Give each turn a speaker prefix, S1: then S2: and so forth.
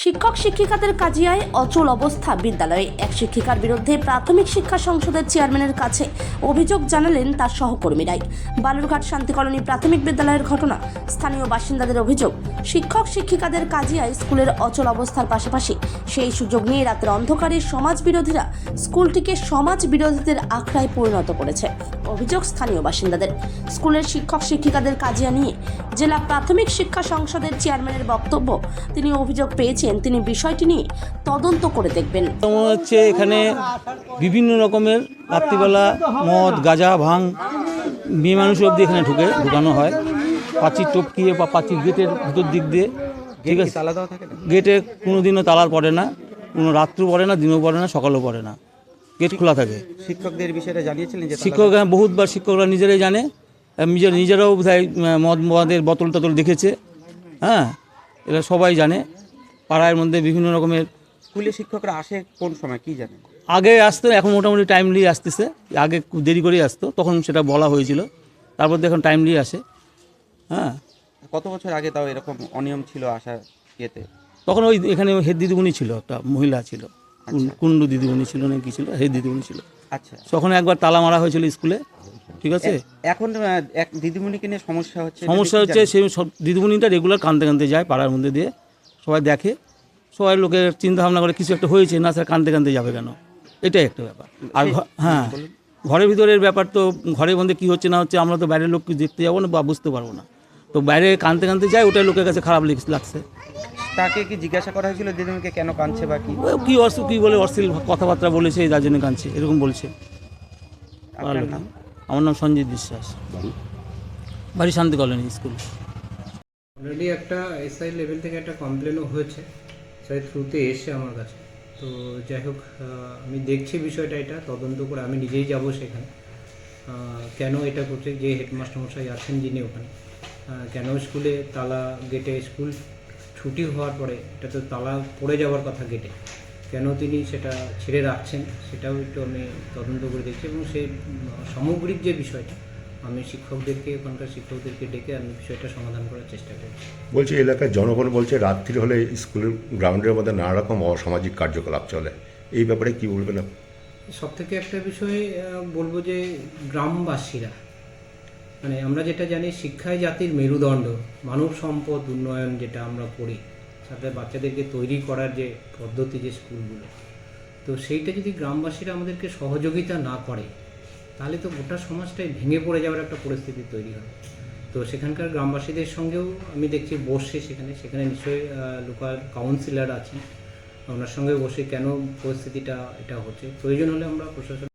S1: শিক্ষক শিক্ষিকাদের কাজিয়ায় অচল অবস্থা বিদ্যালয়ে। এক শিক্ষিকার বিরুদ্ধে প্রাথমিক শিক্ষা সংসদের চেয়ারম্যানের কাছে অভিযোগ জানালেন তার সহকর্মীরাই। বালুরঘাট শান্তি কলোনি প্রাথমিক বিদ্যালয়ের ঘটনা। স্থানীয় বাসিন্দাদের অভিযোগ, শিক্ষক শিক্ষিকাদের কাজিয়ায় স্কুলের অচল অবস্থার পাশাপাশি সেই সুযোগ নিয়ে রাতের অন্ধকারে সমাজ বিরোধীরা স্কুলটিকে সমাজ বিরোধীদের আখড়ায় পরিণত করেছে। অভিযোগ স্থানীয় বাসিন্দাদের। স্কুলের শিক্ষক শিক্ষিকাদের কাজিয়া নিয়ে জেলা প্রাথমিক শিক্ষা সংসদের চেয়ারম্যানের বক্তব্য, তিনি অভিযোগ পেয়েছেন, তিনি বিষয়টি নিয়ে তদন্ত করে দেখবেন।
S2: মনে হচ্ছে এখানে বিভিন্ন রকমের রাত্রিবেলা মদ গাঁজা ভাঙ মেয়ে মানুষ অবধি এখানে ঢুকানো হয়। পাঁচির টপকিয়ে বা পাঁচির গেটের ভিতর দিক দিয়ে, ঠিক আছে,
S3: তালা দেওয়া থাকে না,
S2: গেটে কোনো দিনও তালা পড়ে না, কোনো রাত্রেও পড়ে না, দিনও পড়ে না, সকালেও পড়ে না, গেট খোলা থাকে।
S3: শিক্ষকদের বিষয়টা জানিয়েছিলেন? যে
S2: শিক্ষক বহুতবার শিক্ষকরা নিজেরাই জানে, নিজেরাও বোধহয় মদের বোতল টতল দেখেছে। হ্যাঁ, এরা সবাই জানে। পাড়ার মধ্যে বিভিন্ন রকমের
S3: স্কুলে শিক্ষকরা আসে কোন সময় কি জানেন?
S2: আগে আসতো, এখন মোটামুটি টাইমলি আসতেছে। আগে খুব দেরি করে আসতো, তখন সেটা বলা হয়েছিল। তারপর এখন টাইমলি আসে। হ্যাঁ,
S3: কত বছর আগে তাও এরকম অনিয়ম ছিল আসার ইয়েতে?
S2: তখন ওই এখানে হেড দিদিমণি ছিল, একটা মহিলা ছিল, কুন্ডু দিদিমণি ছিল না কি ছিল, হেড দিদিমণি ছিল।
S3: আচ্ছা,
S2: তখন একবার তালা মারা হয়েছিল স্কুলে, ঠিক আছে।
S3: এখন এক দিদিমণিকে নিয়ে সমস্যা হচ্ছে।
S2: সেই সব দিদিমণিটা রেগুলার কাঁদতে কাঁদতে যায় পাড়ার মধ্যে দিয়ে, সবাই দেখে, সবাই লোকের চিন্তা ভাবনা করে কিছু একটা হয়েছে, না স্যার কাঁদতে কাঁদতে যাবে কেন, এটাই একটা ব্যাপার। আর হ্যাঁ, ঘরের ভিতরের ব্যাপার তো, ঘরের মধ্যে কী হচ্ছে না হচ্ছে আমরা তো বাইরের লোক দেখতে যাবো না বা বুঝতে পারবো না, তো বাইরে কাঁদতে কাঁদতে যায়, ওটাই লোকের কাছে খারাপ লাগছে।
S3: তাকে কি জিজ্ঞাসা করা হয়েছিল দিদিমণিকে কেন কাঁদছে বা কি?
S2: কী বলে অশ্লীল কথাবার্তা বলেছে, যার জন্য কাঁদছে, এরকম বলছে।
S3: আপনার নাম?
S2: আমার নাম সঞ্জিত বিশ্বাস, বাড়ি শান্তি কলোনি স্কুল।
S4: অলরেডি একটা এসআই লেভেল থেকে একটা কমপ্লেনও হয়েছে, সেই থ্রুতে এসে আমার কাছে। তো যাই হোক, আমি দেখছি বিষয়টা, এটা তদন্ত করে আমি নিজেই যাব সেখানে। কেন এটা করছে, যে হেডমাস্টার মশাই আছেন যিনি ওখানে, কেন স্কুলে তালা, গেটে স্কুল ছুটি হওয়ার পরে এটা তো তালা পড়ে যাওয়ার কথা গেটে, কেন তিনি সেটা ছেড়ে রাখছেন, সেটাও একটু আমি তদন্ত করে দেখছি। এবং সেই সামগ্রিক যে বিষয়টা, আমি শিক্ষকদেরকে, ওখানকার শিক্ষকদেরকে ডেকে আমি বিষয়টা সমাধান করার চেষ্টা করছি।
S5: বলছি এলাকার জনগণ বলছে রাত্রি হলে স্কুলের গ্রাউন্ডের মধ্যে নানা রকম অসামাজিক কার্যকলাপ চলে, এই ব্যাপারে কি বলবেন?
S4: সব থেকে একটা বিষয় বলবো যে গ্রামবাসীরা, মানে আমরা যেটা জানি শিক্ষাই জাতির মেরুদণ্ড, মানব সম্পদ উন্নয়ন যেটা আমরা করি, সাথে বাচ্চাদেরকে তৈরি করার যে পদ্ধতি, যে স্কুলগুলো, তো সেইটা যদি গ্রামবাসীরা আমাদেরকে সহযোগিতা না করে, তাহলে তো গোটা সমাজটাই ভেঙে পড়ে যাওয়ার একটা পরিস্থিতি তৈরি হয়। তো সেখানকার গ্রামবাসীদের সঙ্গেও আমি দেখছি বসে, সেখানে নিশ্চয়ই লোকাল কাউন্সিলর আছেন, ওনার সঙ্গে বসে কেন পরিস্থিতিটা এটা হচ্ছে, প্রয়োজন হলে আমরা প্রশাসন